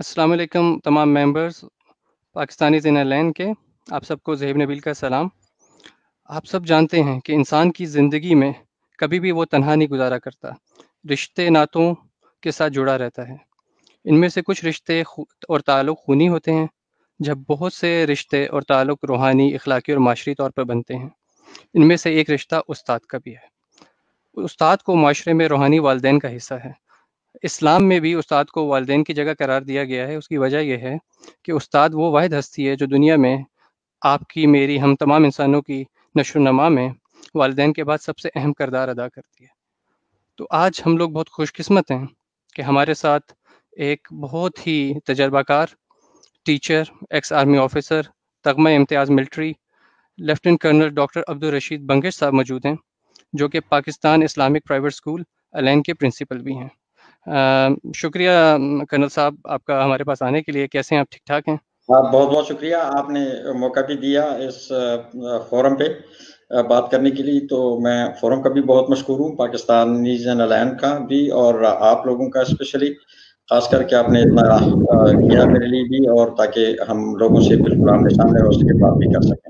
السلام علیکم تمام ممبرز پاکستانی زینر لینڈ کے. آپ سب کو زہیب نبیل کا سلام. آپ سب جانتے ہیں کہ انسان کی زندگی میں کبھی بھی وہ تنہا نہیں گزارا کرتا، رشتے ناتوں کے ساتھ جڑا رہتا ہے. ان میں سے کچھ رشتے اور تعلق خونی ہوتے ہیں، جب بہت سے رشتے اور تعلق روحانی، اخلاقی اور معاشری طور پر بنتے ہیں. ان میں سے ایک رشتہ استاد کا بھی ہے. استاد کو معاشرے میں روحانی والدین کا حصہ ہے. اسلام میں بھی استاد کو والدین کی جگہ قرار دیا گیا ہے. اس کی وجہ یہ ہے کہ استاد وہ واحد ہستی ہے جو دنیا میں آپ کی، میری، ہم تمام انسانوں کی نشو و نما میں والدین کے بعد سب سے اہم کردار ادا کرتی ہے. تو آج ہم لوگ بہت خوش قسمت ہیں کہ ہمارے ساتھ ایک بہت ہی تجربہ کار teacher, ex army officer, Tamgha Imtiaz military, lieutenant colonel doctor Abdul Rashid Bangash صاحب موجود ہیں، جو کہ پاکستان اسلامک پرائیویٹ اسکول الین کے پرنسپل بھی ہیں. شکریہ کرنل صاحب آپ کا ہمارے پاس آنے کے لیے. کیسے ہیں آپ؟ ٹھیک ٹھاک ہیں؟ بہت بہت شکریہ، آپ نے موقع بھی دیا اس فورم پہ بات کرنے کے لیے. تو میں فورم کا بھی بہت مشکور ہوں، پاکستانی زینر لینڈ کا بھی، اور آپ لوگوں کا اسپیشلی، خاص کر کے آپ نے اتنا کیا میرے لیے بھی، اور تاکہ ہم لوگوں سے بالکل آمنے سامنے ہو سکے، بات بھی کر سکیں.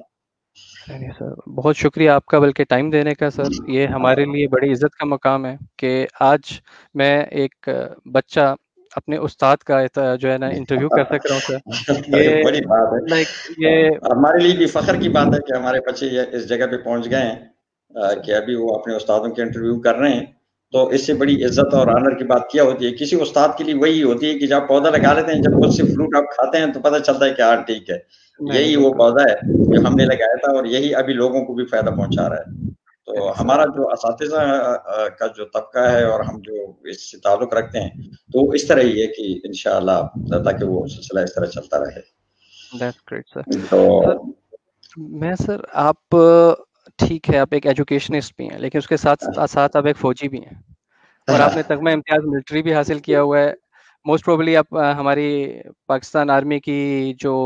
نہیں سر، بہت شکریہ آپ کا، بلکہ ٹائم دینے کا. سر یہ ہمارے لیے بڑی عزت کا مقام ہے کہ آج میں ایک بچہ اپنے استاد کا جو ہے نا انٹرویو کر سک رہا ہوں. سر یہ بڑی بات ہے، لائک یہ ہمارے لیے بھی فخر کی بات ہے کہ ہمارے بچے اس جگہ پہ پہنچ گئے ہیں کہ ابھی وہ اپنے استادوں کے انٹرویو کر رہے ہیں. تو اس سے بڑی عزت اور آنر کی بات کیا ہوتی ہے کسی استاد کے لیے؟ وہی ہوتی ہے کہ جب پودا لگا لیتے ہیں، جب خود سے فروٹ آپ کھاتے ہیں تو پتہ چلتا ہے کہ ہاں ٹھیک ہے، نہیں یہی وہ بالکل پودا ہے جو ہم نے لگایا تھا، اور یہی ابھی لوگوں کو بھی فائدہ پہنچا رہا ہے. تو سر. ہمارا جو اساتذہ کا جو طبقہ ہے اور ہم جو اس سے تعلق رکھتے ہیں، تو اس طرح ہی ہے کہ انشاءاللہ تاکہ وہ سلسلہ اس طرح چلتا رہے. دیٹس گریٹ سر. تو سر میں سر آپ ٹھیک ہے، آپ ایک ایجوکیشنسٹ بھی ہیں، لیکن اس کے ساتھ ساتھ آپ ایک فوجی بھی ہیں، اور آپ نے تگمہ امتیاز ملٹری بھی حاصل کیا ہوا ہے. موسٹ پروبلی آپ ہماری پاکستان آرمی کی جو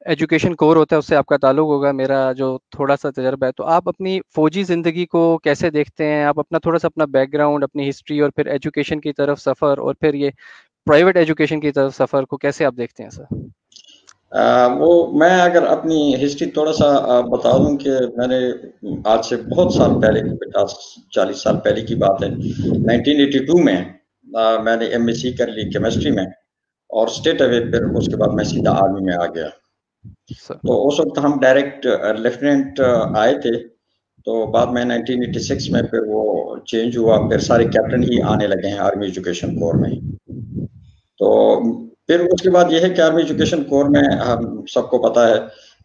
ایجوکیشن کور ہوتا ہے اس سے آپ کا تعلق ہوگا. میرا جو تھوڑا سا تجربہ ہے، تو آپ اپنی فوجی زندگی کو کیسے دیکھتے ہیں؟ آپ اپنا تھوڑا سا اپنا بیک گراؤنڈ، اپنی ہسٹری، اور پھر ایجوکیشن کی طرف سفر، اور پھر یہ پرائیویٹ ایجوکیشن کی طرف سفر کو کیسے آپ دیکھتے ہیں سر؟ وہ میں اگر اپنی ہسٹری تھوڑا سا بتا دوں کہ میں نے آج سے بہت سال پہلے، 50-40 سال پہلے کی بات ہے، 1982 میں میں نے ایم ایس سی کر لی کیمسٹری میں، اور اسٹیٹ اوے پھر اس کے بعد میں سیدھا آرمی میں آ گیا. سر تو اس وقت ہم ڈائریکٹ لیفٹیننٹ آئے تھے. تو بعد میں 1986 میں پھر وہ چینج ہوا، پھر سارے کیپٹن ہی آنے لگے ہیں آرمی ایجوکیشن کور میں. تو پھر اس کے بعد یہ ہے کہ آرمی ایجوکیشن کور میں ہم سب کو پتا ہے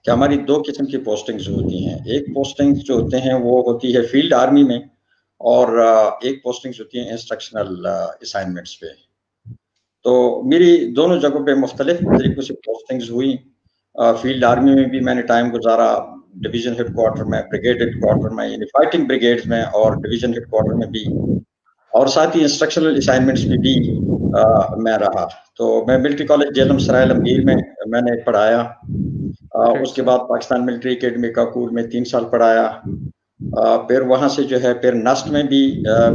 کہ ہماری دو قسم کی پوسٹنگز ہوتی ہیں. ایک پوسٹنگ جو ہوتے ہیں وہ ہوتی ہے فیلڈ آرمی میں، اور ایک پوسٹنگز ہوتی ہیں انسٹرکشنل اسائنمنٹس پہ. تو میری دونوں جگہوں پہ مختلف طریقوں سے پوسٹنگز ہوئی. فیلڈ آرمی میں بھی میں نے ٹائم گزارا، ڈویژن ہیڈ کوارٹر میں، بریگیڈ ہیڈ کوارٹر میں، یعنی فائٹنگ بریگیڈز میں، اور ڈویژن ہیڈ کوارٹر میں بھی، اور ساتھ ہی انسٹرکشنل اسائنمنٹس میں بھی میں رہا. تو میں ملٹری کالج جہلم سرائے عالمگیر میں نے پڑھایا. گریٹ اس کے سر. بعد پاکستان ملٹری اکیڈمی کاکور میں 3 سال پڑھایا. پھر وہاں سے جو ہے پھر نسٹ میں بھی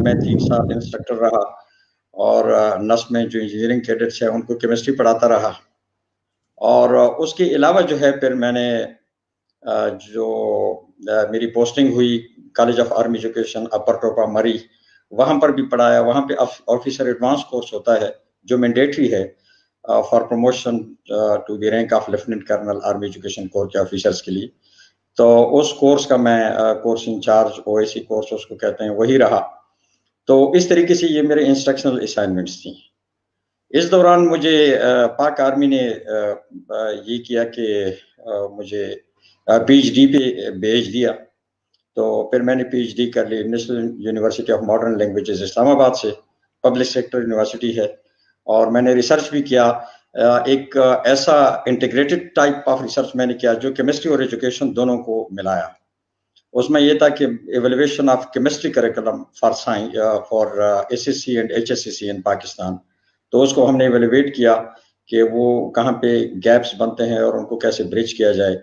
میں 3 سال انسٹرکٹر رہا، اور نسٹ میں جو انجینئرنگ کیڈٹس ہیں ان کو کیمسٹری پڑھاتا رہا. اور اس کے علاوہ جو ہے پھر میں نے جو میری پوسٹنگ ہوئی کالج آف آرمی ایجوکیشن اپر ٹوپا مری، وہاں پر بھی پڑھایا. وہاں پہ آفیسر ایڈوانس کورس ہوتا ہے جو مینڈیٹری ہے for promotion to the rank of lieutenant colonel army education corps کے آفیسرس کے لیے. تو اس کورس کا میں course incharge, O A C course اس کو کہتے ہیں، وہی رہا. تو اس طریقے سے یہ میرے انسٹرکشنل اسائنمنٹس تھیں. اس دوران مجھے پاک آرمی نے یہ کیا کہ مجھے پی ایچ ڈی پہ بھیج دیا. تو پھر میں نے پی ایچ ڈی کر لی national university of modern languages Islamabad سے، پبلک سیکٹر یونیورسٹی ہے. اور میں نے ریسرچ بھی کیا، ایک ایسا انٹیگریٹڈ ٹائپ آف ریسرچ میں نے کیا جو کیمسٹری اور ایجوکیشن دونوں کو ملایا. اس میں یہ تھا کہ evaluation of chemistry curriculum for science for S S C and H S S C in Pakistan. تو اس کو ہم نے ایویلویٹ کیا کہ وہ کہاں پہ گیپس بنتے ہیں اور ان کو کیسے برج کیا جائے،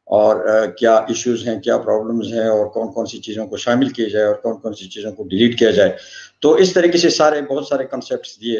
اور کیا ایشوز ہیں، کیا پرابلمز ہیں، اور کون کون سی چیزوں کو شامل کیا جائے اور کون کون سی چیزوں کو ڈیلیٹ کیا جائے. تو اس طریقے سے بہت سارے کنسیپٹس دیے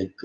1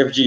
FG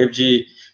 FG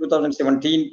2017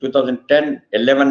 2010-11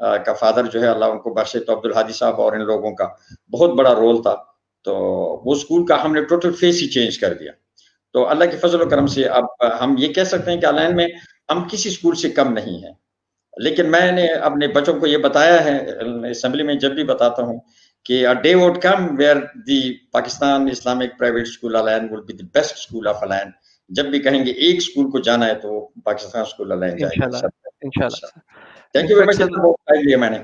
کا فادر جو ہے اللہ ان کو بخشے تو عبدالہادی صاحب اور ان لوگوں کا بہت بڑا رول تھا. تو وہ اسکول کا ہم نے ٹوٹل فیس ہی چینج کر دیا. تو اللہ کے فضل و کرم سے اب ہم یہ کہہ سکتے ہیں کہ الین میں ہم کسی اسکول سے کم نہیں ہیں. لیکن میں نے اپنے بچوں کو یہ بتایا ہے اسمبلی میں جب بھی بتاتا ہوں کہ a day would come where the Pakistan Islamic Private School Al-Ain will be the best school of Al-Ain. جب بھی کہیں گے ایک اسکول کو جانا ہے تو وہ پاکستان اسکول Al-Ain جائے گا. انشاءاللہ sir. Thank you very much. اتنا بہت ٹائم لیا میں نے.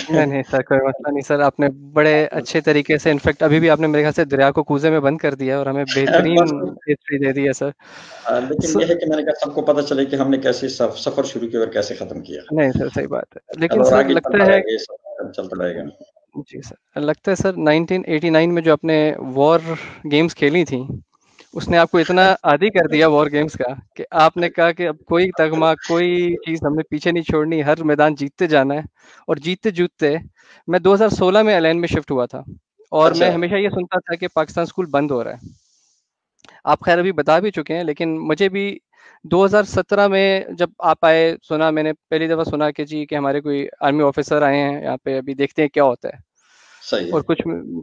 نہیں سر کوئی مسئلہ نہیں سر. آپ نے بڑے اچھے طریقے سے انفیکٹ ابھی بھی آپ نے میرے خیال سے دریا کو کوزے میں بند کر دیا اور ہمیں بہترین ہسٹری دے دی ہے سر. لیکن یہ ہے کہ میں نے کہا سب کو پتہ چلے کہ ہم نے کیسے سفر شروع کیا اور کیسے ختم کیا. نہیں سر صحیح بات ہے. لیکن سر لگتا ہے چلتا رہے گا. جی سر لگتا ہے سر 1989 میں جو آپ نے وار گیمز کھیلی تھیں اس نے آپ کو اتنا عادی کر دیا وار گیمز کا کہ آپ نے کہا کہ اب کوئی تغمہ کوئی چیز ہم نے پیچھے نہیں چھوڑنی, ہر میدان جیتتے جانا ہے. اور جیتتے جیتتے میں 2016 میں الین میں شفٹ ہوا تھا اور میں ہمیشہ یہ سنتا تھا کہ پاکستان اسکول بند ہو رہا ہے. آپ خیر ابھی بتا بھی چکے ہیں لیکن مجھے بھی 2017 میں جب آپ آئے سنا, میں نے پہلی دفعہ سنا کہ جی کہ ہمارے کوئی آرمی آفیسر آئے ہیں یہاں پہ, ابھی دیکھتے ہیں کیا ہوتا ہے. صحیح. اور کچھ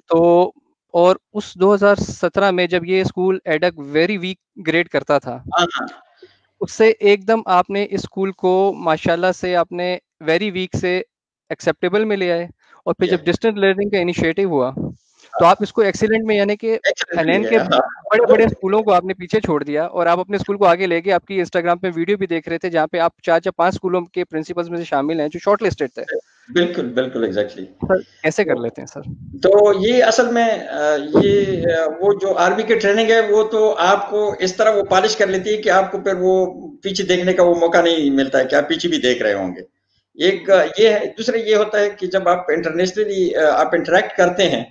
تو اور اس 2017 میں جب یہ اسکول ایڈک ویری ویک گریڈ کرتا تھا اس سے ایک دم آپ نے اس اسکول کو ماشاءاللہ سے آپ نے ویری ویک سے ایکسیپٹیبل میں لے آئے. اور پھر جب ڈسٹینس لرننگ کا انیشیٹو ہوا تو آپ اس کو ایکسیلنٹ میں یعنی کہ الین کے بڑے بڑے اسکولوں کو آپ نے پیچھے چھوڑ دیا اور آپ اپنے اسکول کو آگے لے گئے. آپ کی انسٹاگرام پہ ویڈیو بھی دیکھ رہے تھے جہاں پہ آپ 4-5 اسکولوں کے پرنسپلز میں سے شامل ہیں جو شارٹ لسٹڈ تھے. بالکل بالکل ایگزیکٹلی. کیسے کر لیتے ہیں سر؟ تو یہ اصل میں یہ وہ جو آرمی کی ٹریننگ ہے وہ تو آپ کو اس طرح وہ پالش کر لیتی ہے کہ آپ کو پھر وہ پیچھے دیکھنے کا وہ موقع نہیں ملتا ہے کہ آپ پیچھے بھی دیکھ رہے ہوں گے. ایک یہ ہے. دوسرا یہ ہوتا ہے کہ جب آپ انٹرنیشنلی آپ انٹریکٹ کرتے ہیں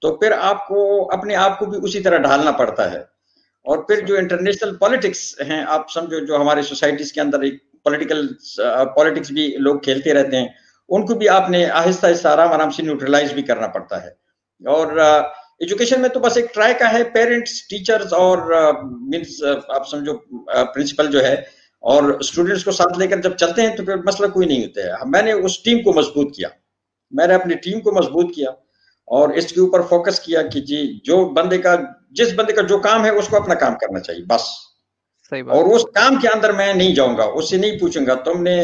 تو پھر آپ کو اپنے آپ کو بھی اسی طرح ڈھالنا پڑتا ہے. اور پھر جو انٹرنیشنل پالیٹکس ہیں آپ سمجھو جو ہمارے سوسائٹیز کے اندر ایک پالیٹکس بھی لوگ کھیلتے رہتے ہیں ان کو بھی آپ نے آہستہ آہستہ آرام آرام سے نیوٹرلائز بھی کرنا پڑتا ہے. اور ایجوکیشن میں تو بس ایک ٹرائی کا ہے, پیرنٹس ٹیچرز اور مینس آپ سمجھو پرنسپل جو ہے اور اسٹوڈنٹس کو ساتھ لے کر جب چلتے ہیں تو پھر مسئلہ کوئی نہیں ہوتا ہے. میں نے اس ٹیم کو مضبوط کیا, میں نے اپنی ٹیم کو مضبوط کیا اور اس کے اوپر فوکس کیا کہ جی جس بندے کا جو کام ہے اس کو اپنا کام کرنا چاہیے بس. اور اس کام کے اندر میں نہیں جاؤں گا, اس سے نہیں پوچھوں گا تم نے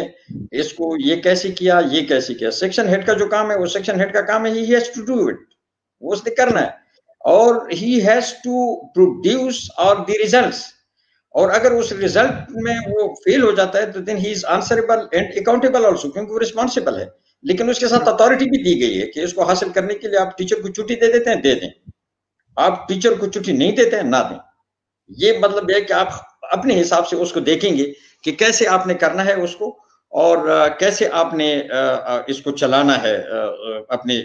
اس کو یہ کیسے کیا یہ کیسے کیا. سیکشن ہیڈ کا جو کام ہے وہ سیکشن ہیڈ کا کام ہے, he has to do it, وہ اس نے کرنا ہے اور he has to produce اور the results. اور اگر اس ریزلٹ میں وہ فیل ہو جاتا ہے تو then he is answerable and accountable also کیونکہ وہ ریسپانسبل ہے. لیکن اس کے ساتھ اتھارٹی بھی دی گئی ہے کہ اس کو حاصل کرنے کے لیے آپ ٹیچر کو چھٹی دے دیتے ہیں دے دیں, آپ ٹیچر کو چھٹی نہیں دیتے ہیں نہ دیں. یہ مطلب ہے کہ آپ اپنے حساب سے اس کو دیکھیں گے کہ کیسے آپ نے کرنا ہے اس کو اور کیسے آپ نے اس کو چلانا ہے, اپنے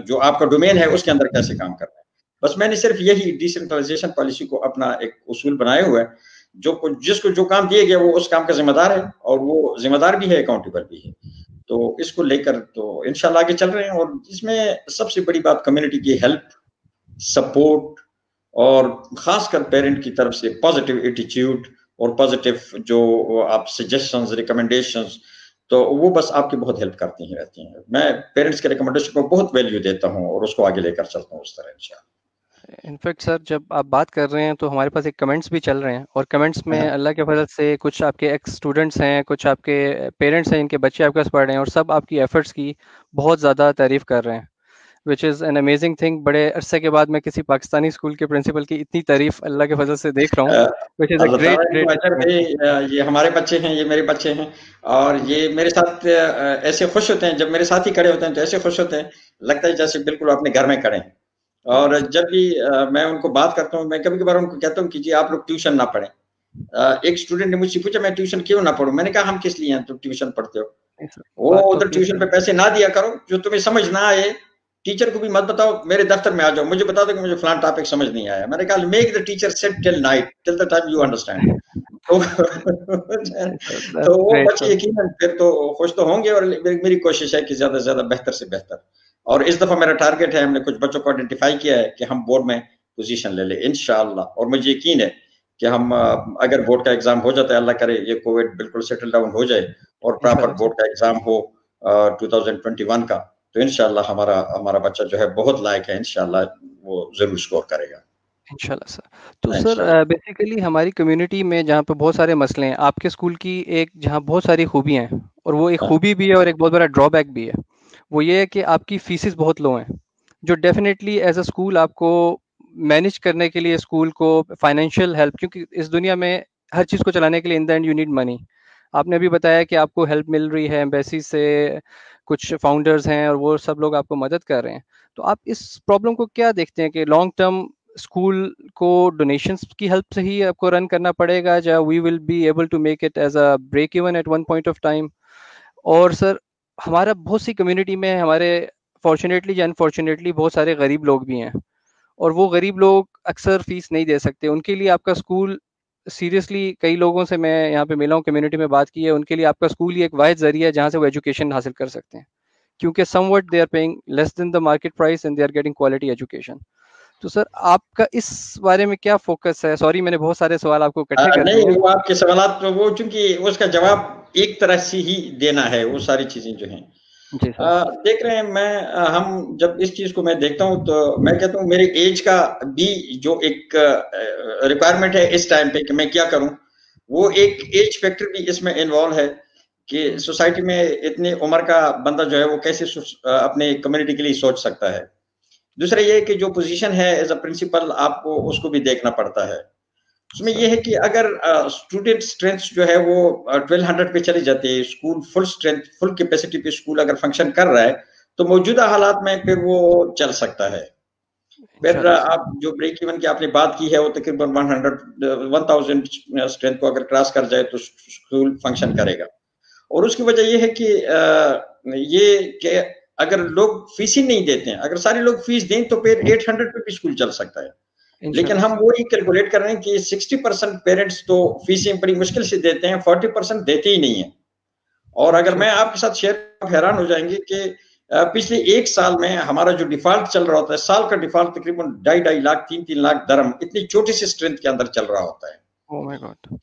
جو آپ کا ڈومین ہے اس کے اندر کیسے کام کرنا ہے. بس میں نے صرف یہی ڈیسنٹرلائزیشن پالیسی کو اپنا ایک اصول بنائے ہوئے ہیں, جس کو جو کام دیے گیا وہ اس کام کا ذمہ دار ہے اور وہ ذمہ دار بھی ہے, اکاؤنٹیبل بھی ہے. تو اس کو لے کر تو انشاءاللہ آگے چل رہے ہیں. اور اس میں سب سے بڑی بات کمیونٹی کی ہیلپ, سپورٹ اور خاص کر پیرنٹ کی طرف سے پازیٹیو ایٹیچیوڈ اور پازیٹیو جو آپ سجیشنز ریکمنڈیشنز تو وہ بس آپ کی بہت ہیلپ کرتی ہی رہتی ہیں. میں پیرنٹس کے ریکمنڈیشن کو بہت ویلیو دیتا ہوں اور اس کو آگے لے کر چلتا ہوں اس طرح انشاءاللہ. انفیکٹ سر جب آپ بات کر رہے ہیں تو ہمارے پاس ایک کمنٹس بھی چل رہے ہیں اور کمنٹس میں اللہ کے فضل سے کچھ آپ کے ایکس اسٹوڈنٹس ہیں, کچھ آپ کے پیرنٹس ہیں, ان کے بچے آپ کے پاس پڑھ رہے ہیں اور سب آپ کی ایفرٹس کی بہت زیادہ تعریف کر رہے ہیں وچ از این امیزنگ تھنگ. بڑے عرصے کے بعد میں کسی پاکستانی اسکول کے پرنسپل کی اتنی تعریف اللہ کے فضل سے دیکھ رہا ہوں وچ از اے گریٹ. یہ ہمارے بچے ہیں, یہ میرے بچے ہیں اور یہ میرے ساتھ ایسے خوش ہوتے ہیں جب میرے ساتھ ہی کھڑے ہوتے ہیں تو ایسے خوش ہوتے ہیں لگتا ہے جیسے بالکل اپنے گھر میں کھڑے ہیں. اور جب بھی میں ان کو بات کرتا ہوں میں کبھی کبھار ان کو کہتا ہوں کہ جی آپ لوگ ٹیوشن نہ پڑھیں. ایک اسٹوڈنٹ نے مجھ سے پوچھا میں ٹیوشن کیوں نہ پڑھوں. میں نے کہا ہم کس لیے ہیں تم ٹیوشن پڑھتے ہو, وہ ادھر ٹیوشن پہ پیسے نہ دیا کرو, جو تمہیں سمجھ نہ آئے ٹیچر کو بھی مت بتاؤ, میرے دفتر میں آ جاؤ مجھے بتا دو کہ مجھے فلان ٹاپک سمجھ نہیں آیا. میں نے کہا make the teacher sit till night till the time you understand. تو وہ بچے یقیناً پھر تو خوش تو ہوں گے اور میری کوشش ہے کہ زیادہ سے زیادہ بہتر سے بہتر. اور اس دفعہ میرا ٹارگیٹ ہے, ہم نے کچھ بچوں کو آئیڈینٹیفائی کیا ہے کہ ہم بورڈ میں پوزیشن لے لیں انشاءاللہ. اور مجھے یقین ہے کہ ہم اگر بورڈ کا ایگزام ہو جاتا ہے, اللہ کرے یہ کووڈ بالکل سیٹل ڈاؤن ہو جائے اور پراپر بورڈ کا ایگزام ہو 2021 کا, تو انشاءاللہ ہمارا بچہ جو ہے بہت لائق ہے، انشاءاللہ وہ ضرور سکور کرے گا انشاءاللہ سر. تو سر انشاءاللہ. بیسیکلی ہماری کمیونٹی میں جہاں پہ بہت سارے مسئلے ہیں، آپ کے اسکول کی ایک جہاں بہت ساری خوبیاں ہیں، اور وہ ایک خوبی بھی ہے اور ایک بہت بڑا ڈرا بیک بھی ہے، وہ یہ ہے کہ آپ کی فیسز بہت لو ہیں، جو ڈیفینیٹلی ایز اے اسکول آپ کو مینیج کرنے کے لیے اسکول کو فائنینشیل ہیلپ، کیونکہ اس دنیا میں ہر چیز کو چلانے کے لیے in the end you need money. آپ نے ابھی بتایا کہ آپ کو ہیلپ مل رہی ہے ایمبیسی سے، کچھ فاؤنڈرز ہیں اور وہ سب لوگ آپ کو مدد کر رہے ہیں. تو آپ اس پرابلم کو کیا دیکھتے ہیں کہ لانگ ٹرم اسکول کو ڈونیشنس کی ہیلپ سے ہی آپ کو رن کرنا پڑے گا، یا we will be able to make it as a break even at one point of time? اور سر ہمارا بہت سی کمیونٹی میں ہمارے فارچونیٹلی یا انفارچونیٹلی بہت سارے غریب لوگ بھی ہیں، اور وہ غریب لوگ اکثر فیس نہیں دے سکتے. ان کے لیے آپ کا اسکول سیریسلی، کئی لوگوں سے میں یہاں پہ ملا ہوں، کمیونٹی میں بات کی ہے، ان کے لیے آپ کا اسکول ہی ایک واحد ذریعہ ہے جہاں سے وہ ایجوکیشن حاصل کر سکتے ہیں، کیونکہ somewhat they are paying less than the market price and they are getting quality education. تو سر آپ کا اس بارے میں کیا فوکس ہے؟ سوری میں نے بہت سارے سوال آپ کو اکٹھے کر دیے نہیں، ہیں. وہ آپ کے سوالات وہ چونکہ اس کا جواب ایک طرح سے ہی دینا ہے، وہ ساری چیزیں جو ہیں جی سر. دیکھ رہے ہیں. ہم جب اس چیز کو میں دیکھتا ہوں تو میں کہتا ہوں میرے ایج کا بھی جو ایک ریکوائرمنٹ ہے اس ٹائم پہ کہ میں کیا کروں، وہ ایک ایج فیکٹر بھی اس میں انوالو ہے کہ سوسائٹی میں اتنی عمر کا بندہ جو ہے وہ کیسے اپنے کمیونٹی کے لیے سوچ سکتا ہے. دوسرا یہ کہ جو پوزیشن ہے ایز اے پرنسپل، آپ کو اس کو بھی دیکھنا پڑتا ہے. اس میں یہ ہے کہ اگر اسٹوڈنٹ اسٹرینتھ جو ہے وہ 1200 پہ چلی جاتی ہے، school full strength full capacity پہ اسکول اگر فنکشن کر رہا ہے تو موجودہ حالات میں پھر وہ چل سکتا ہے. پھر انشاءاللہ سر. آپ جو بریک ایون کی آپ نے بات کی ہے وہ تقریباً 1000 اسٹرینتھ کو اگر کراس کر جائے تو اسکول فنکشن کرے گا. اور اس کی وجہ یہ ہے کہ اگر لوگ فیس ہی نہیں دیتے ہیں، اگر سارے لوگ فیس دیں تو پھر 800 پہ بھی اسکول چل سکتا ہے. لیکن انشاءاللہ ہم سر. وہی کیلکولیٹ کر رہے ہیں کہ 60% پیرنٹس تو فیسیں بڑی مشکل سے دیتے ہیں، 40% دیتے ہی نہیں ہیں. اور اگر اچھا. میں آپ کے ساتھ شیئر، آپ حیران ہو جائیں گے کہ پچھلے ایک سال میں ہمارا جو ڈیفالٹ چل رہا ہوتا ہے، سال کا ڈیفالٹ تقریباً 2.5 لاکھ 3 لاکھ درہم اتنی چھوٹی سی اسٹرینتھ کے اندر چل رہا ہوتا ہے. او مائی گاڈ.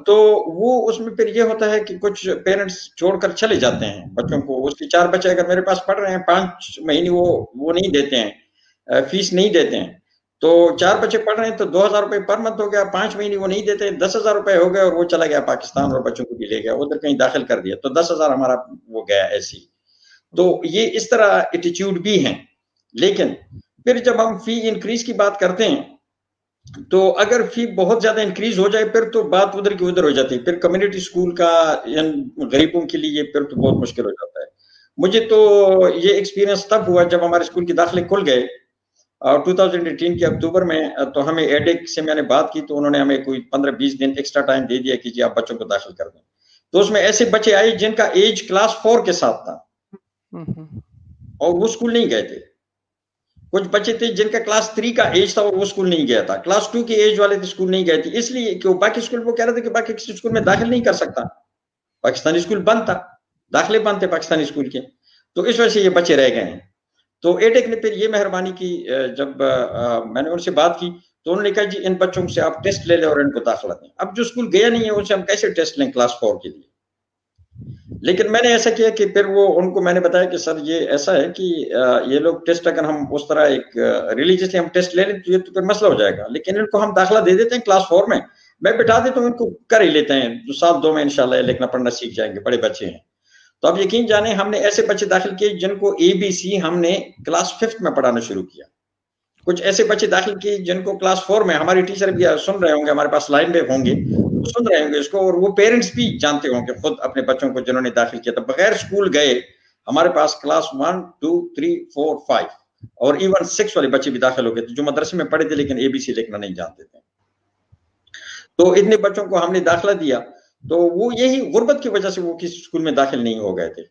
تو وہ اس میں پھر یہ ہوتا ہے کہ کچھ پیرنٹس چھوڑ کر چلے جاتے ہیں بچوں کو. اس کے 4 بچے اگر میرے پاس پڑھ رہے ہیں، 5 مہینے وہ نہیں دیتے ہیں، فیس نہیں دیتے ہیں، تو 4 بچے پڑھ رہے ہیں تو 2000 روپے پر منتھ ہو گیا. 5 مہینے وہ نہیں دیتے، 10,000 روپے ہو گئے اور وہ چلا گیا پاکستان اور بچوں کو بھی لے گیا ادھر کہیں داخل کر دیا، تو 10,000 ہمارا وہ گیا ایسی. تو یہ اس طرح ایٹیچیوڈ بھی ہیں. لیکن پھر جب ہم فی انکریز کی بات کرتے ہیں تو اگر فی بہت زیادہ انکریز ہو جائے پھر تو بات ادھر کی ادھر ہو جاتی ہے. پھر کمیونٹی اسکول کا غریبوں کے لیے پھر تو بہت مشکل ہو جاتا ہے. مجھے تو یہ ایکسپیرینس تب ہوا جب ہمارے اسکول کے داخلے کھل گئے 2018 کے اکتوبر میں. تو ہمیں ایڈیک سے میں نے بات کی تو انہوں نے ہمیں کوئی 15-20 دن ایکسٹرا ٹائم دے دیا کہ جی آپ بچوں کو داخل کر دیں. تو اس میں ایسے بچے آئے جن کا ایج کلاس 4 کے ساتھ تھا اور وہ اسکول نہیں گئے تھے. کچھ بچے تھے جن کا کلاس 3 کا ایج تھا اور وہ اسکول نہیں گیا تھا. کلاس 2 کے ایج والے تھے اسکول نہیں گئے تھے، اس لیے کہ باقی اسکول وہ کہہ رہے تھے کہ باقی کسی اسکول میں داخل نہیں کر سکتا، پاکستانی اسکول بند تھا، داخلے بند تھے پاکستانی اسکول کے، تو اس وجہ سے یہ بچے رہ گئے ہیں. تو ایڈیک نے پھر یہ مہربانی کی، جب میں نے ان سے بات کی تو انہوں نے کہا جی ان بچوں سے آپ ٹیسٹ لے لیں اور ان کو داخلہ دیں. اب جو اسکول گیا نہیں ہے ان سے ہم کیسے ٹیسٹ لیں کلاس 4 کے لیے؟ لیکن میں نے ایسا کیا کہ پھر وہ ان کو میں نے بتایا کہ سر یہ ایسا ہے کہ یہ لوگ ٹیسٹ اگر ہم اس طرح ایک ریلیجیسلی ہم ٹیسٹ لے لیں تو یہ تو پھر مسئلہ ہو جائے گا، لیکن ان کو ہم داخلہ دے دیتے ہیں کلاس 4 میں بٹھا دیتا ہوں، ان کو کر ہی لیتے ہیں، 2 سال میں انشاءاللہ لکھنا پڑھنا سیکھ جائیں گے، بڑے بچے ہیں. تو اب یقین جانیں ہم نے ایسے بچے داخل کیے جن کو ABC ہم نے کلاس 5 میں پڑھانا شروع کیا. کچھ ایسے بچے داخل کیے جن کو کلاس 4 میں، ہماری ٹیچر بھی سن رہے ہوں گے، ہمارے پاس لائن پہ ہوں گے، وہ سن رہے ہوں گے اس کو، اور وہ پیرنٹس بھی جانتے ہوں گے خود اپنے بچوں کو جنہوں نے داخل کیا تھا بغیر اسکول گئے. ہمارے پاس کلاس 1 2 3 4 5 اور ایون 6 والے بچے بھی داخل ہو گئے تھے جو مدرسے میں پڑھے تھے لیکن ABC لکھنا نہیں جانتے تھے. تو اتنے بچوں کو ہم نے داخلہ دیا، تو وہ یہی غربت کی وجہ سے وہ کسی اسکول میں داخل نہیں ہو گئے تھے.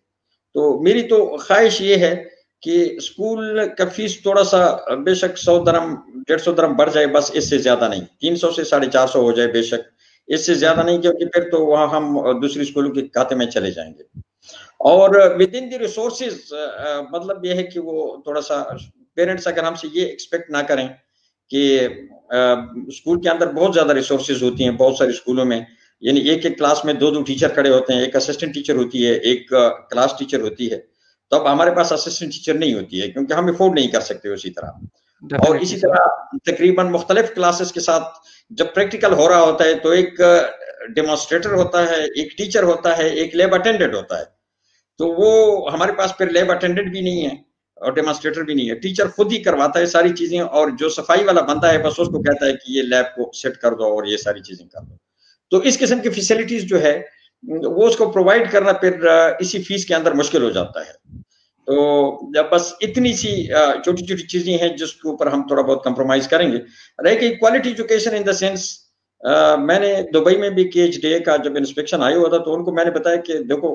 تو میری تو خواہش یہ ہے کہ اسکول کا فیس تھوڑا سا بے شک 100 درہم 150 درہم بڑھ جائے، بس اس سے زیادہ نہیں، 300 سے 450 ہو جائے بے شک، اس سے زیادہ نہیں، کیونکہ پھر تو وہاں ہم دوسری اسکولوں کے کھاتے میں چلے جائیں گے. اور ود ان دی ریسورسز مطلب یہ ہے کہ وہ تھوڑا سا پیرنٹس اگر ہم سے یہ ایکسپیکٹ نہ کریں کہ اسکول کے اندر بہت زیادہ ریسورسز ہوتی ہیں بہت سارے اسکولوں میں، یعنی ایک ایک کلاس میں دو دو ٹیچر کھڑے ہوتے ہیں, ایک اسسٹنٹ ٹیچر ہوتی ہے, ایک کلاس ٹیچر ہوتی ہے. تو اب ہمارے پاس اسسٹنٹ ٹیچر نہیں ہوتی ہے کیونکہ ہم افورڈ نہیں کر سکتے اسی طرح. اور اسی طرح تقریباً مختلف کلاسز کے ساتھ جب پریکٹیکل ہو رہا ہوتا ہے تو ایک ڈیمونسٹریٹر ہوتا ہے, ایک ٹیچر ہوتا ہے, ایک لیب اٹینڈنٹ ہوتا ہے. تو وہ ہمارے پاس پھر لیب اٹینڈنٹ بھی نہیں ہے اور ڈیمونسٹریٹر بھی نہیں ہے, ٹیچر خود ہی کرواتا ہے ساری چیزیں, اور جو صفائی والا بندہ ہے بس اس کو کہتا ہے کہ یہ لیب کو سیٹ کر دو اور یہ ساری چیزیں کر دو. تو اس قسم کی فیسلٹیز جو ہے وہ اس کو پرووائڈ کرنا پھر اسی فیس کے اندر مشکل ہو جاتا ہے. تو بس اتنی سی چھوٹی چھوٹی چیزیں ہیں جس کے اوپر ہم تھوڑا بہت کمپرومائز کریں گے. رہے کہ quality education in the sense, میں نے دبئی میں بھی KHDA کا جب انسپیکشن آیا ہوا تھا تو ان کو میں نے بتایا کہ دیکھو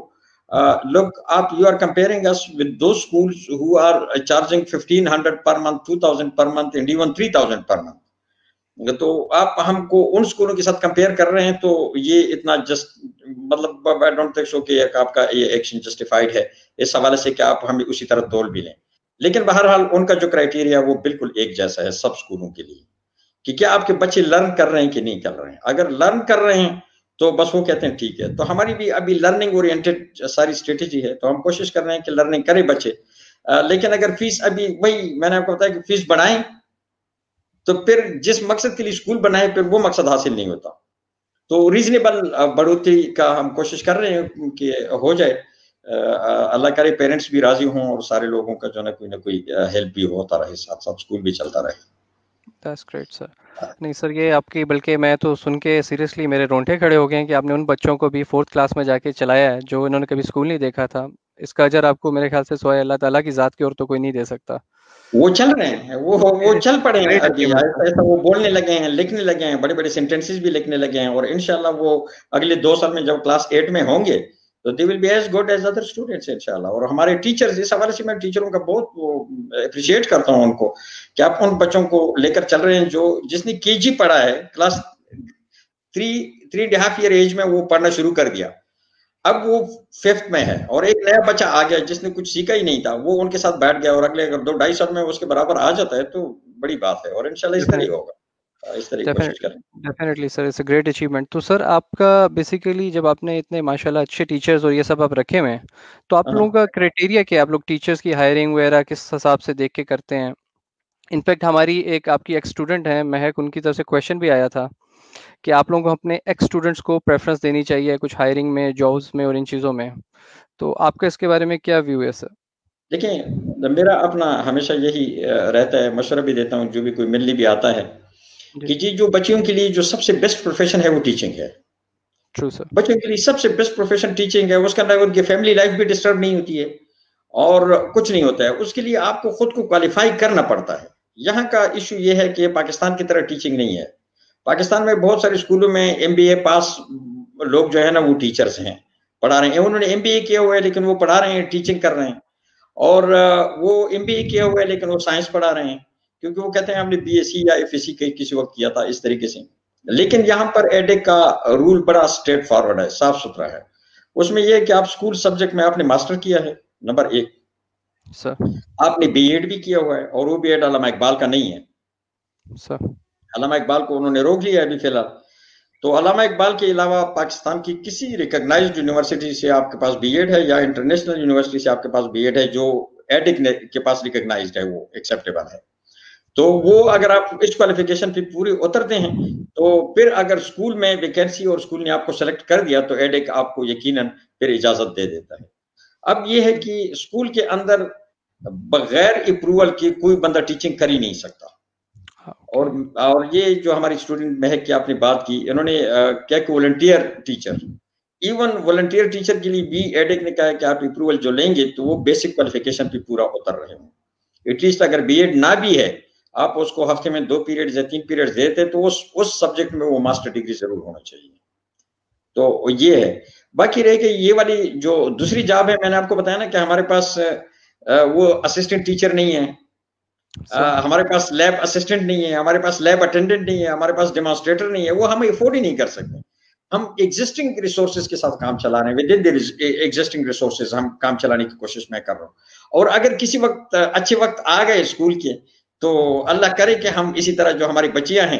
look, you are comparing us with those schools who are charging 1,500 per month, 2,000 per month, and even 3,000 per month. تو آپ ہم کو ان اسکولوں کے ساتھ کمپیئر کر رہے ہیں, تو یہ اتنا جسٹ مطلب I don't think so کہ آپ کا یہ ایکشن جسٹیفائڈ ہے اس حوالے سے کہ آپ ہمیں اسی طرح تول بھی لیں. لیکن بہرحال ان کا جو کرائٹیریا وہ بالکل ایک جیسا ہے سب اسکولوں کے لیے کہ کیا آپ کے بچے لرن کر رہے ہیں کہ نہیں کر رہے ہیں. اگر لرن کر رہے ہیں تو بس وہ کہتے ہیں ٹھیک ہے. تو ہماری بھی ابھی لرننگ اورینٹڈ ساری اسٹریٹجی ہے, تو ہم کوشش کر رہے ہیں کہ لرننگ کریں بچے. لیکن اگر فیس ابھی وہی میں نے آپ کو بتایا کہ فیس بڑھائیں تو پھر جس مقصد کے لیے اسکول بنائے پھر وہ مقصد حاصل نہیں ہوتا. تو ریزنیبل بڑھوتری کا ہم کوشش کر رہے ہیں کہ ہو جائے. اللہ کرے پیرنٹس بھی راضی ہوں اور سارے لوگوں کا جو نہ کوئی ہیلپ بھی ہوتا رہے, ساتھ ساتھ اسکول بھی چلتا رہے. That's great, sir. نہیں سر, یہ آپ کی بلکہ میں تو سن کے سیریسلی میرے رونٹے کھڑے ہو گئے ہیں کہ آپ نے ان بچوں کو بھی 4th کلاس میں جا کے چلایا ہے جو انہوں نے کبھی اسکول نہیں دیکھا تھا. اس کا اجر آپ کو میرے خیال سے سوائے اللہ تعالیٰ کی ذات کی اور تو کوئی نہیں دے سکتا. وہ چل رہے ہیں, وہ چل پڑے ہیں ابھی Great ایسا ایسا, وہ بولنے لگے ہیں, لکھنے لگے ہیں, بڑے بڑے سینٹینسز بھی لکھنے لگے ہیں, اور انشاءاللہ وہ اگلے 2 سال میں جب کلاس 8 میں ہوں گے تو they will be as good as other students انشاءاللہ. اور ہمارے ٹیچرز, اس حوالے سے میں ٹیچروں کا بہت اپریشیٹ کرتا ہوں ان کو کہ آپ ان بچوں کو لے کر چل رہے ہیں جو جس نے KG پڑھا ہے, کلاس 3.5 ایئر ایج میں وہ پڑھنا شروع کر دیا, اب وہ 5th میں ہے, اور ایک نیا بچہ آ گیا جس نے کچھ سیکھا ہی نہیں تھا, وہ ان کے ساتھ بیٹھ گیا اور اگلے اگر 2-2.5 سال میں اس کے برابر آ جاتا ہے تو بڑی بات ہے. اور انشاءاللہ اس طرح ہی ہوگا, اس طرح کوشش کریں. Definitely sir, it's a great achievement. تو سر آپ کا بیسیکلی جب آپ نے اتنے ماشاءاللہ اچھے ٹیچرز اور یہ سب آپ رکھے ہوئے ہیں تو آپ لوگوں کا کرائٹیریا کیا ہے؟ آپ لوگ ٹیچرز کی ہائرنگ وغیرہ کس حساب سے دیکھ کے کرتے ہیں؟ انفیکٹ ہماری ایک آپ کی ایکس اسٹوڈنٹ ہیں مہک, ان کی طرف سے کویشچن بھی آیا تھا کہ آپ لوگوں کو اپنے ایکس اسٹوڈنٹس کو پریفرنس دینی چاہیے کچھ ہائرنگ میں, جابس میں اور ان چیزوں میں. تو آپ کا اس کے بارے میں کیا ویو ہے سر؟ دیکھیں میرا اپنا ہمیشہ یہی رہتا ہے, مشورہ بھی دیتا ہوں جو بھی کوئی ملنے بھی آتا ہے کہ جی جو بچیوں کے لیے جو سب سے بیسٹ پروفیشن ہے وہ ٹیچنگ ہے. ٹرو سر. بچوں کے لیے سب سے بیسٹ پروفیشن ٹیچنگ ہے. اس کے اندر ان کی فیملی لائف بھی ڈسٹرب نہیں ہوتی ہے اور کچھ نہیں ہوتا ہے. اس کے لیے آپ کو خود کو کوالیفائی کرنا پڑتا ہے. یہاں کا ایشو یہ ہے کہ پاکستان کی طرح ٹیچنگ نہیں ہے. پاکستان میں بہت سارے اسکولوں میں MBA پاس لوگ جو ہے نا وہ ٹیچرز ہیں, پڑھا رہے ہیں. انہوں نے MBA کیا ہوا ہے لیکن وہ پڑھا رہے ہیں, ٹیچنگ کر رہے ہیں. اور وہ MBA کیا ہوا ہے لیکن وہ سائنس پڑھا رہے ہیں کیونکہ وہ کہتے ہیں ہم نے BSc یا FSc کسی وقت کیا تھا اس طریقے سے. لیکن یہاں پر ایڈک کا رول بڑا اسٹریٹ فارورڈ ہے, صاف ستھرا ہے. اس میں یہ ہے کہ آپ اسکول سبجیکٹ میں آپ نے ماسٹر کیا ہے, نمبر 1. آپ نے B.Ed بھی کیا ہوا ہے, اور وہ B.Ed علامہ اقبال کا نہیں ہے. علامہ اقبال کو انہوں نے روک لیا ابھی فی الحال. تو علامہ اقبال کے علاوہ پاکستان کی کسی ریکگنائزڈ یونیورسٹی سے آپ کے پاس B.Ed ہے یا انٹرنیشنل یونیورسٹی سے آپ کے پاس B.Ed ہے جو ایڈک کے پاس ریکگنائزڈ ہے, وہ ایکسیپٹیبل ہے. تو وہ اگر آپ اس کوالیفیکیشن پہ پوری اترتے ہیں تو پھر اگر اسکول میں ویکینسی اور اسکول نے آپ کو سلیکٹ کر دیا تو ایڈک آپ کو یقیناً پھر اجازت دے دیتا ہے. اب یہ ہے کہ اسکول کے اندر بغیر اپروول کے کوئی بندہ ٹیچنگ کر ہی نہیں سکتا. اور یہ جو ہماری اسٹوڈنٹ مہک کی آپ نے بات کی, انہوں نے کیا کہ volunteer teacher, even volunteer teacher کے لیے بھی ایڈک نے کہا کہ آپ اپروول جو لیں گے تو وہ بیسک کوالیفیکیشن پہ پورا اتر رہے ہوں. ایٹ لیسٹ اگر B.Ed نہ بھی ہے آپ اس کو ہفتے میں 2 پیریڈ یا 3 پیریڈ دیتے تو اس سبجیکٹ میں وہ ماسٹر ڈگری ضرور ہونا چاہیے. تو یہ ہے. باقی رہے کہ یہ والی جو دوسری جاب ہے, میں نے آپ کو بتایا نا کہ ہمارے پاس وہ اسسٹنٹ ٹیچر نہیں ہے, ہمارے پاس لیب اسسٹنٹ نہیں ہے, ہمارے پاس لیب اٹینڈنٹ نہیں ہے, ہمارے پاس ڈیمانسٹریٹر نہیں ہے. وہ ہم افورڈ ہی نہیں کر سکتے. ہم ایگزسٹنگ ریسورسز کے ساتھ کام چلا رہے ہیں, ود ان ایگزسٹنگ ریسورسز ہم کام چلانے کی کوشش میں کر رہا ہوں. اور اگر کسی وقت اچھے وقت آ گئے اسکول کے تو اللہ کرے کہ ہم اسی طرح جو ہماری بچیاں ہیں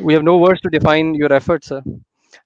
We have no words to define your efforts, sir.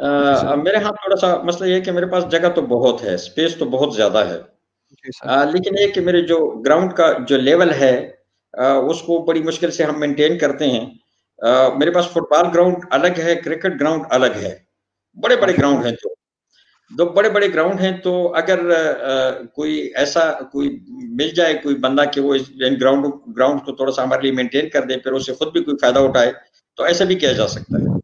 جی سر، میرے ہاں تھوڑا سا مسئلہ یہ ہے کہ میرے پاس جگہ تو بہت ہے، اسپیس تو بہت زیادہ ہے، جی سر، لیکن یہ کہ میرے جو گراؤنڈ کا جو لیول ہے اس کو بڑی مشکل سے ہم مینٹین کرتے ہیں۔ میرے پاس فٹ بال گراؤنڈ الگ ہے، کرکٹ گراؤنڈ الگ ہے، بڑے بڑے ماشاء اللہ، گراؤنڈ ہیں دو بڑے بڑے گراؤنڈ ہیں، تو اگر کوئی ایسا کوئی مل جائے کوئی بندہ کہ وہ ان گراؤنڈ کو تھوڑا سا ہمارے لیے مینٹین کر دے، پھر اس سے خود بھی کوئی فائدہ اٹھائے، تو ایسا بھی کیا جا سکتا ہے۔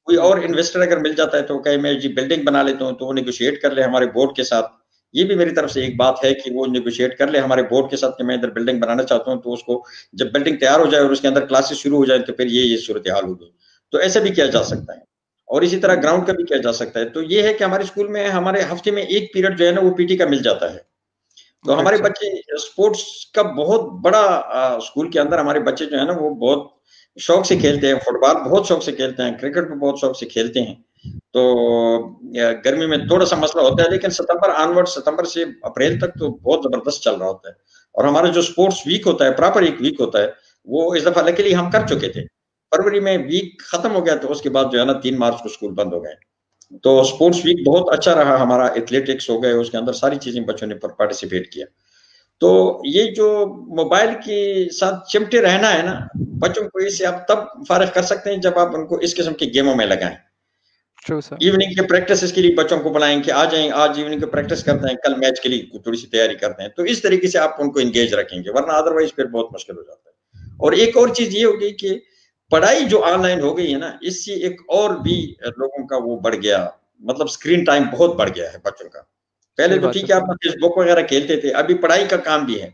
کوئی اور بالکل، انویسٹر اگر مل جاتا ہے تو کہے میں جی بلڈنگ بنا لیتا ہوں، تو وہ نیگوشیٹ کر لے ہمارے بورڈ کے ساتھ۔ یہ بھی میری طرف سے ایک بات ہے کہ وہ نیگوشیٹ کر لے ہمارے بورڈ کے ساتھ کہ میں ادھر بلڈنگ بنانا چاہتا ہوں، تو اس کو جب بلڈنگ تیار ہو جائے اور اس کے اندر کلاسز شروع ہو جائیں تو پھر یہ صورتحال ہوگی، تو ایسا بھی کیا جا سکتا ہے۔ اور اسی طرح گراؤنڈ کا بھی کیا جا سکتا ہے۔ تو یہ ہے کہ ہمارے اسکول میں ہمارے ہفتے میں ایک پیریڈ جو ہے نا وہ پی ٹی کا مل جاتا ہے، تو گریٹ ہمارے سر، بچے اسپورٹس کا بہت بڑا اسکول کے اندر ہمارے بچے جو ہے نا وہ بہت شوق سے کھیلتے ہیں، فٹ بال بہت شوق سے کھیلتے ہیں، کرکٹ بھی بہت شوق سے کھیلتے ہیں۔ تو گرمی میں تھوڑا سا مسئلہ ہوتا ہے، لیکن ستمبر آنورڈ، ستمبر سے اپریل تک تو بہت زبردست چل رہا ہوتا ہے۔ اور ہمارا جو اسپورٹس ویک ہوتا ہے، پراپر ایک ویک ہوتا ہے، وہ اس دفعہ لکیلی ہم کر چکے تھے۔ فروری میں ویک ختم ہو گیا، تو اس کے بعد جو ہے نا 3 مارچ کو اسکول بند ہو گئے۔ تو اسپورٹس ویک بہت اچھا رہا ہمارا، ایتھلیٹکس ہو گئے، اس کے اندر ساری چیزیں بچوں نے پارٹیسپیٹ کیا۔ تو یہ جو موبائل کے ساتھ چمٹے رہنا ہے نا، بچوں کو اس سے آپ تب فارغ کر سکتے ہیں جب آپ ان کو اس قسم کی گیموں میں لگائیں۔ ٹرو سر، ایوننگ کے پریکٹسز کے لیے بچوں کو بلائیں کہ آ جائیں، آج ایوننگ کے پریکٹس کرتے ہیں، کل میچ کے لیے تھوڑی سی تیاری کرتے ہیں، تو اس طریقے سے آپ ان کو انگیج رکھیں گے، ورنہ ادروائز پھر بہت مشکل ہو جاتا ہے۔ اور ایک اور چیز یہ ہوگی کہ پڑھائی جو آن لائن ہو گئی ہے نا، اس سے ایک اور بھی لوگوں کا وہ بڑھ گیا، مطلب اسکرین ٹائم بہت بڑھ گیا ہے بچوں کا۔ پہلے صحیح تو بات ہے ٹھیک ہے سر، آپ فیس بک وغیرہ کھیلتے تھے، ابھی پڑھائی کا کام بھی ہے۔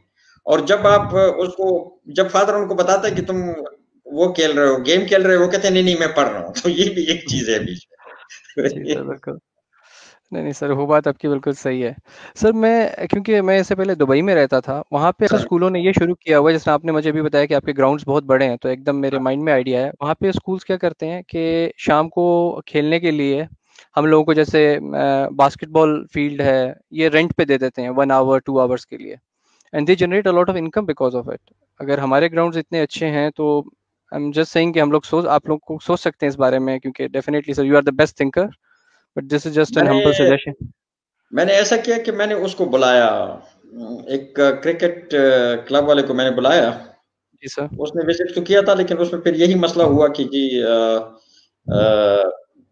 اور جب آپ اس کو، جب فادر ان کو بتاتا ہے کہ تم وہ کھیل رہے ہو، گیم کھیل رہے ہو، وہ کہتے ہیں نہیں نہیں میں پڑھ رہا ہوں، تو یہ بھی ایک چیز ہے بیچ جی میں۔ سر، بالکل، نہیں نہیں سر، وہ بات آپ کی بالکل صحیح ہے سر۔ میں کیونکہ میں اس سے پہلے دبئی میں رہتا تھا، وہاں پہ ایسے اسکولوں نے یہ شروع کیا ہوا ہے، جیسے آپ نے مجھے بھی بتایا کہ آپ کے گراؤنڈس بہت بڑے ہیں، تو ایک دم میرے مائنڈ میں آئیڈیا ہے، وہاں پہ اسکولس کیا کرتے ہیں کہ شام کو کھیلنے کے لیے ہم لوگوں کو جیسے باسکٹ بال فیلڈ ہے، یہ رینٹ پہ دے دیتے ہیں 1 آور 2 آورس کے لیے، and they generate a lot of income because of it. اگر ہمارے گراؤنڈز اتنے اچھے ہیں تو آئی ایم جسٹ سیئنگ کہ ہم لوگ آپ لوگ کو سوچ سکتے ہیں اس بارے میں، کیونکہ definitely sir you are the best thinker, but this is just میں این نے ہمبل سجیشن۔ میں نے ایسا کیا کہ میں نے اس کو بلایا، ایک کرکٹ کلب والے کو میں نے بلایا، جی سر، اس نے وزٹ تو کیا تھا، لیکن اس میں پھر یہی مسئلہ ہوا کہ جی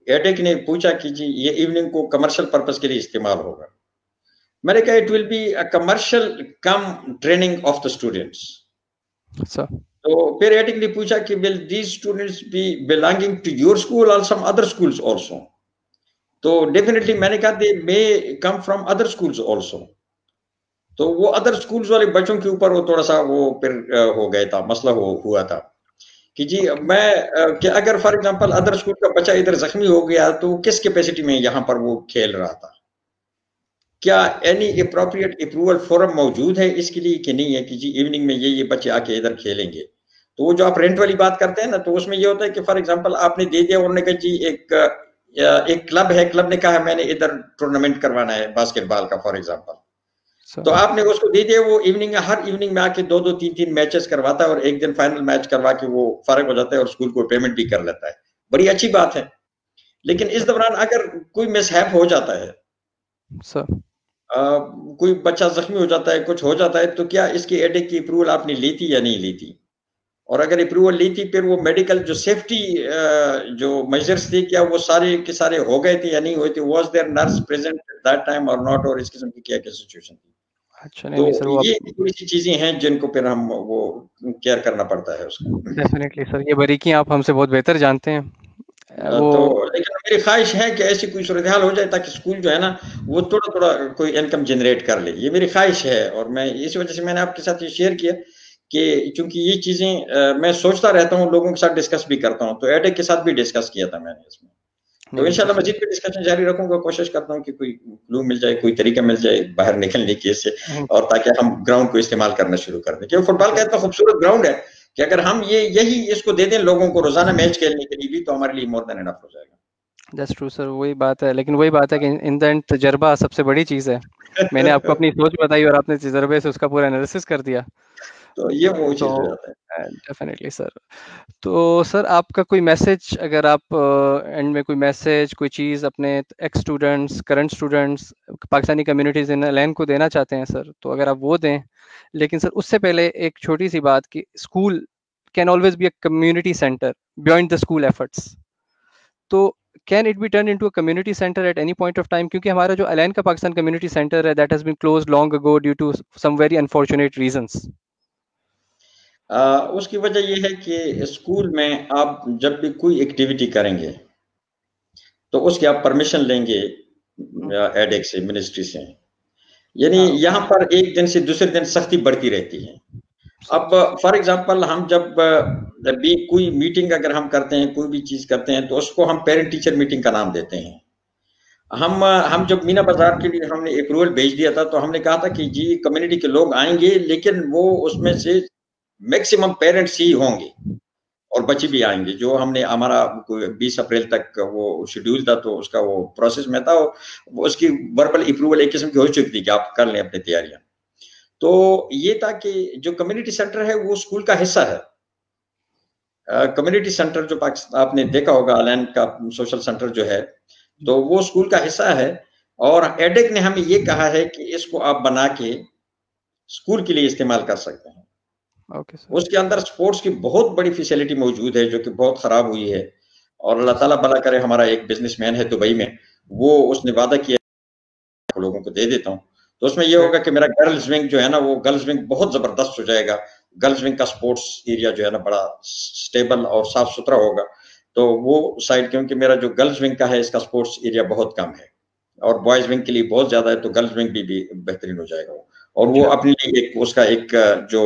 ایڈیک نے پوچھا کہ جی یہ ایوننگ کو کمرشل پرپس کے لیے استعمال ہوگا۔ میں نے کہا it will be a commercial cum training of the students. Sir, تو پھر ایڈیک نے پوچھا کہ will these students be belonging to your school اور سم ادر اسکولس آلسو؟ تو ڈیفینیٹلی میں نے کہا they may come from other schools also. تو وہ ادر اسکولس والے بچوں کے اوپر وہ تھوڑا سا وہ پھر ہو گیا تھا، مسئلہ ہوا تھا کہ جی اوکے، میں کہ اگر فار ایگزامپل ادر اسکول کا بچہ ادھر زخمی ہو گیا تو کس کیپیسٹی میں یہاں پر وہ کھیل رہا تھا؟ کیا اینی اپروپریٹ اپروول فورم موجود ہے اس کے لیے کہ نہیں ہے کہ جی ایوننگ میں یہ بچے آ کے ادھر کھیلیں گے؟ تو وہ جو آپ رینٹ والی بات کرتے ہیں نا، تو اس میں یہ ہوتا ہے کہ فار ایگزامپل آپ نے دے دیا، انہوں نے کہا جی ایک کلب ہے، کلب نے کہا میں نے ادھر ٹورنامنٹ کروانا ہے باسکٹ بال کا فار ایگزامپل، سر، تو آپ نے اس کو دے دیا، وہ ایوننگ ہر ایوننگ میں آ کے 2-2 3-3 میچز کرواتا ہے، اور ایک دن فائنل میچ کروا کے وہ فارغ ہو جاتا ہے اور اسکول کو پیمنٹ بھی کر لیتا ہے، بڑی اچھی بات ہے۔ لیکن اس سر، دوران اگر کوئی مس ہیپ ہو جاتا ہے، سر، کوئی بچہ زخمی ہو جاتا ہے، کچھ ہو جاتا ہے، تو کیا اس کی ایڈک کی اپروول آپ نے لی تھی یا نہیں لی تھی؟ اور اگر اپروول لی تھی، پھر وہ میڈیکل جو سیفٹی جو میجرز تھے، کیا وہ سارے کے سارے ہو گئے تھے یا نہیں ہوئے تھے؟ Was there nurse present at that time اور ناٹ؟ اور اس قسم کی کیا سچویشن تھی؟ اچھا، نہیں تو نہیں سر، وہ یہ تھوڑی سی چیزیں ہیں جن کو پھر ہم وہ کیئر کرنا پڑتا ہے اس کا۔ ڈیفینیٹلی سر، یہ باریکیاں آپ ہم سے بہت بہتر جانتے ہیں وہ۔ تو لیکن میری خواہش ہے کہ ایسی کوئی صورتحال ہو جائے تاکہ اسکول جو ہے نا وہ تھوڑا تھوڑا کوئی انکم جنریٹ کر لے، یہ میری خواہش ہے۔ اور میں اس وجہ سے میں نے آپ کے ساتھ یہ شیئر کیا کہ چونکہ یہ چیزیں میں سوچتا رہتا ہوں، لوگوں کے ساتھ ڈسکس بھی کرتا ہوں، تو ایڈیک کے ساتھ بھی ڈسکس کیا تھا میں نے اس میں۔ تو نہیں نہیں سر، انشاءاللہ مزید بھی ڈسکشن جاری رکھوں گا، کوشش کرتا ہوں کہ کوئی کلو مل جائے، کوئی طریقہ مل جائے باہر نکلنے کی اس سے، اور تاکہ ہم گراؤنڈ کو استعمال کرنا شروع کر دیں، کیونکہ فٹ بال کا اتنا خوبصورت گراؤنڈ ہے کہ اگر ہم یہی اس کو دے دیں لوگوں کو روزانہ میچ کھیلنے کے لیے بھی، تو ہمارے لیے مور دین انف ہو جائے دیٹس ٹرو سر، وہی بات ہے، لیکن وہی بات ہے کہ ان دا اینڈ تجربہ سب سے بڑی چیز ہے۔ میں نے آپ کو گا۔ اپنی سوچ بتائی اور آپ نے تجربے سے اس کا پورا انالیسس کر دیا، تو یہ وہ چیز ہو جاتا ہے. ڈیفینیٹلی سر. تو سر آپ کا کوئی میسج، اگر آپ اینڈ میں کوئی میسج، کوئی چیز اپنے ex students, current students, Pakistani communities in land کو دینا چاہتے ہیں سر، تو اگر آپ وہ دیں. لیکن سر اس سے پہلے ایک چھوٹی سی بات کہ school can always be a community centre beyond the school efforts. تو can it be turn into a community centre at any point of time? کیونکہ ہمارا جو الین کا پاکستان کمیونٹی سینٹر ہے that has been close long ago due to some very unfortunate reasons. اس کی وجہ یہ ہے کہ اسکول میں آپ جب بھی کوئی ایکٹیویٹی کریں گے تو اس کی آپ پرمیشن لیں گے ایڈیک سے، منسٹری سے. یعنی یہاں پر ایک دن سے دوسرے دن سختی بڑھتی رہتی ہے. اب فار ایگزامپل ہم جب بھی کوئی میٹنگ اگر ہم کرتے ہیں، کوئی بھی چیز کرتے ہیں، تو اس کو ہم پیرنٹ ٹیچر میٹنگ کا نام دیتے ہیں. ہم جب مینا بازار کے لیے ہم نے اپروول بھیج دیا تھا تو ہم نے کہا تھا کہ جی کمیونٹی کے لوگ آئیں گے، لیکن وہ اس میں سے میکسیمم پیرنٹس ہی ہوں گے اور بچے بھی آئیں گے. جو ہم نے ہمارا 20 اپریل تک وہ شیڈیول تھا تو اس کا وہ پروسیس میں تھا، اس کی وربل اپروول ایک قسم کی ہو چکی تھی کہ آپ کر لیں اپنی تیاریاں. تو یہ تھا کہ جو کمیونٹی سینٹر ہے وہ اسکول کا حصہ ہے. کمیونٹی سینٹر جو پاکستان آپ نے دیکھا ہوگا الین کا سوشل سینٹر جو ہے تو وہ اسکول کا حصہ ہے. اور ایڈیک نے ہمیں یہ کہا ہے کہ اس کو آپ بنا کے اسکول کے لیے استعمال کر سکتے ہیں. اس کے اندر سپورٹس کی بہت بڑی فیسلٹی موجود ہے جو کہ بہت خراب ہوئی ہے. اور اللہ تعالیٰ بھلا کرے، ہمارا ایک بزنس مین ہے دبئی میں، وہ اس نے وعدہ کیا لوگوں کو دے دیتا ہوں. تو اس میں یہ ہوگا کہ میرا گرلز ونگ جو ہے نا، وہ گرلز ونگ بہت زبردست ہو جائے گا. گرلز ونگ کا سپورٹس ایریا جو ہے نا بڑا سٹیبل اور صاف ستھرا ہوگا. تو وہ سائڈ، کیونکہ میرا جو گرلز ونگ کا ہے اس کا سپورٹس ایریا بہت کم ہے اور بوائز ونگ کے لیے بہت زیادہ ہے، تو گرلز ونگ بھی بہترین ہو جائے گا. اور وہ اپنے لیے ایک اس کا ایک جو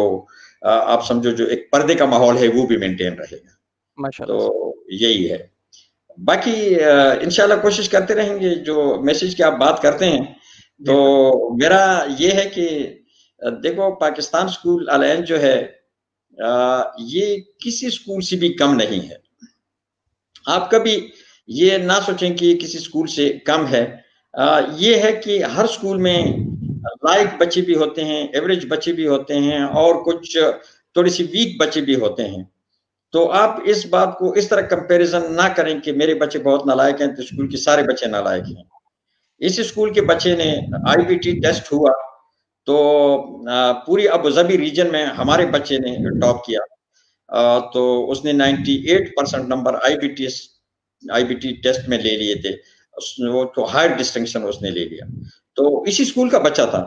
آپ سمجھو جو ایک پردے کا ماحول ہے وہ بھی مینٹین رہے گا. تو یہی ہے. باقی انشاءاللہ کوشش کرتے رہیں گے. جو میسج کی آپ بات کرتے ہیں تو میرا یہ ہے کہ دیکھو پاکستان اسکول الین جو ہے یہ کسی اسکول سے بھی کم نہیں ہے. آپ کبھی یہ نہ سوچیں کہ یہ کسی اسکول سے کم ہے. یہ ہے کہ ہر اسکول میں لائق بچے بھی ہوتے ہیں، ایوریج بچے بھی ہوتے ہیں، اور کچھ تھوڑی سی ویک بچے بھی ہوتے ہیں. تو آپ اس بات کو اس طرح کمپیریزن نہ کریں کہ میرے بچے بہت نالائق ہیں تو اسکول کے سارے بچے نالائق ہیں. اس اسکول کے بچے نے آئی بی ٹی ٹیسٹ ہوا تو پوری ابوظہبی ریجن میں ہمارے بچے نے ٹاپ کیا. تو اس نے 98% number I B T test میں لے لیے تھے. وہ تو ہائر ڈسٹنکشن اس نے لے لیا. تو اسی اسکول کا بچہ تھا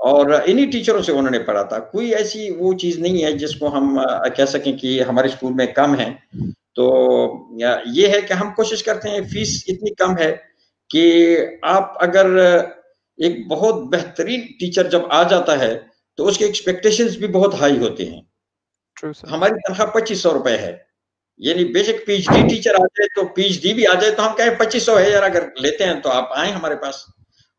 اور انہی ٹیچروں سے انہوں نے پڑھا تھا. کوئی ایسی وہ چیز نہیں ہے جس کو ہم کہہ سکیں کہ ہمارے اسکول میں کم ہے. تو یہ ہے کہ ہم کوشش کرتے ہیں، فیس اتنی کم ہے کہ آپ اگر ایک بہت بہترین ٹیچر جب آ جاتا ہے تو اس کے ایکسپیکٹیشنز بھی بہت ہائی ہوتے ہیں. ہماری تنخواہ 2500 روپے ہے. یعنی بے شک پی ایچ ڈی ٹیچر آ جائے تو پی ایچ ڈی بھی آ جائے تو ہم کہیں 2500 ہے یار، اگر لیتے ہیں تو آپ آئیں ہمارے پاس.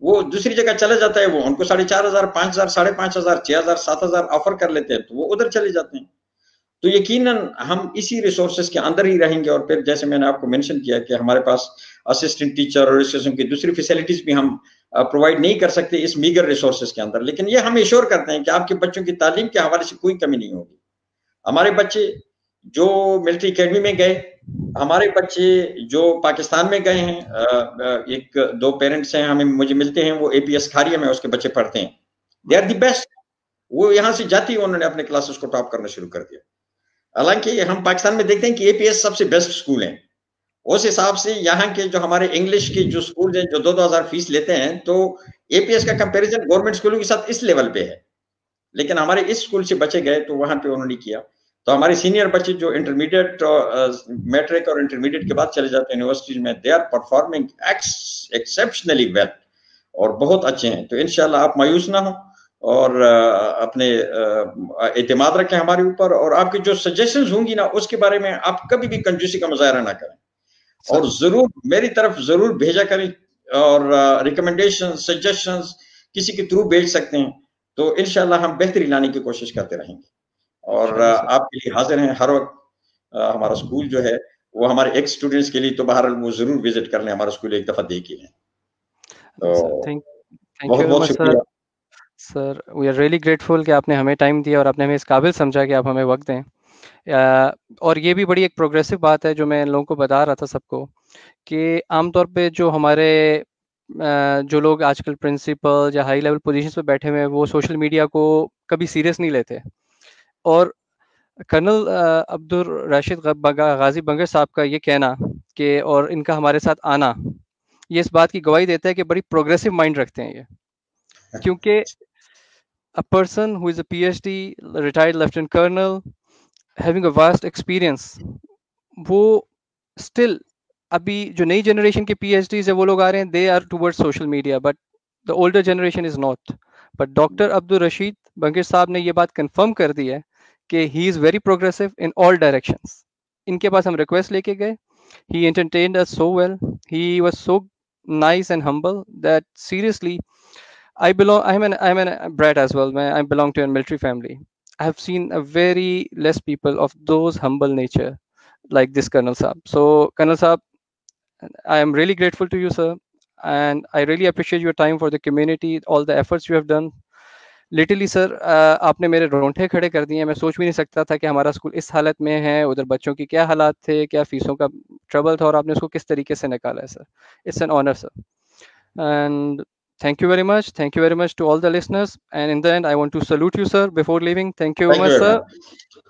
وہ دوسری جگہ چلا جاتا ہے، وہ ان کو 4500 5000 5500 6000 7000 آفر کر لیتے ہیں تو وہ ادھر چلے جاتے ہیں. تو یقیناً ہم اسی ریسورسز کے اندر ہی رہیں گے. اور پھر جیسے میں نے آپ کو مینشن کیا کہ ہمارے پاس اسسٹنٹ ٹیچر اور اس قسم کی دوسری فیسلٹیز بھی ہم پرووائڈ نہیں کر سکتے اس میگر ریسورسز کے اندر، لیکن یہ ہم ایشور کرتے ہیں کہ آپ کے بچوں کی تعلیم کے حوالے سے کوئی کمی نہیں ہوگی. ہمارے بچے جو ملٹری اکیڈمی میں گئے، ہمارے بچے جو پاکستان میں گئے ہیں، ایک دو پیرنٹس ہیں مجھے ملتے ہیں، وہ اے پی ایس کھاریہ میں اس کے بچے پڑھتے ہیں. They are the best. وہ یہاں سے جاتی انہوں نے اپنے کلاسز کو ٹاپ کرنا شروع کر دیا. حالانکہ ہم پاکستان میں دیکھتے ہیں کہ اے پی ایس سب سے بیسٹ اسکول ہیں. اس حساب سے یہاں کے جو ہمارے انگلش کے جو اسکول ہیں جو 2,000 فیس لیتے ہیں، تو اے پی ایس کا کمپیریزن گورنمنٹ اسکولوں کے ساتھ اس لیول پہ ہے. لیکن ہمارے اس اسکول سے بچے گئے تو وہاں پہ انہوں نے کیا. تو ہمارے سینئر بچے جو انٹرمیڈیٹ میٹرک اور انٹرمیڈیٹ کے بعد چلے جاتے ہیں یونیورسٹیز میں، they are performing exceptionally well اور بہت اچھے ہیں. تو انشاءاللہ آپ مایوس نہ ہوں اور اپنے اعتماد رکھیں ہمارے اوپر. اور آپ کی جو سجیشنز ہوں گی نا اس کے بارے میں آپ کبھی بھی کنجوسی کا مظاہرہ نہ کریں اور ضرور میری طرف ضرور بھیجا کریں. اور ریکمنڈیشن سجیشنز کسی کے تھرو بھیج سکتے ہیں. تو انشاءاللہ ہم بہتری لانے کی کوشش کرتے رہیں گے اور آپ کے لیے حاضر ہیں ہر وقت. ہمارا اسکول جو ہے وہ ہمارے ایکس اسٹوڈنٹس کے لیے تو بہرحال وہ ضرور وزٹ کر لیں. ہمارا اسکول ایک دفعہ دیکھ ہی لیں. تو تھینک بہت یو بہت مچ سر. شکریہ. سر وی آر ریئلی گریٹفل کہ آپ نے ہمیں ٹائم دیا اور آپ نے ہمیں اس قابل سمجھا کہ آپ ہمیں وقت دیں. اور یہ بھی بڑی ایک پروگریسو بات ہے جو میں ان لوگوں کو بتا رہا تھا سب کو، کہ عام طور پہ جو ہمارے جو لوگ آج کل پرنسپل یا ہائی لیول پوزیشنز پہ بیٹھے ہوئے ہیں وہ سوشل میڈیا کو کبھی سیریس نہیں لیتے. اور کرنل عبدالرشید غازی بنگر صاحب کا یہ کہنا کہ اور ان کا ہمارے ساتھ آنا یہ اس بات کی گواہی دیتا ہے کہ بڑی پروگریسو مائنڈ رکھتے ہیں یہ. کیونکہ a person who is a PhD, retired lieutenant colonel, having a vast experience, وہ still ابھی جو نئی جنریشن کے پی ایچ ڈیز ہے وہ لوگ آ رہے ہیں they are toward social media but the older generation is not. But doctor Abdul Rashid Bangar sahab نے یہ بات کنفرم کر دی ہے کہ he is very progressive in all directions. ان کے پاس ہم ریکویسٹ لے کے گئے, he entertained us so well, he was so nice and humble that seriously I'm an brat as well. I belong to a military family. I have seen a very less people of those humble nature like this Colonel Saab. So Colonel Saab, I am really grateful to you, sir, and I really appreciate your time for the community, all the efforts you have done. Literally sir آپ نے میرے رونٹے کھڑے کر دیے. میں سوچ بھی نہیں سکتا تھا کہ ہمارا اسکول اس حالت میں ہے, ادھر بچوں کی کیا حالات تھے, کیا فیسوں کا ٹربل تھا, اور آپ نے اس کو کس طریقے سے نکالا ہے sir. It's an honour sir, and thank you very much to all the listeners, and in the end I want to salute you sir before leaving. Thank you very much sir.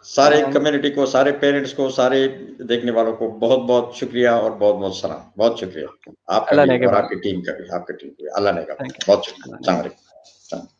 سارے community کو, سارے parents کو, سارے دیکھنے والوں کو بہت بہت شکریہ اور بہت بہت سلام. بہت شکریہ آپ کا بھی اور آپ کی ٹیم کا بھی, آپ کی ٹیم کا بھی. اللہ نے کہا بہت شکریہ. السلام علیکم.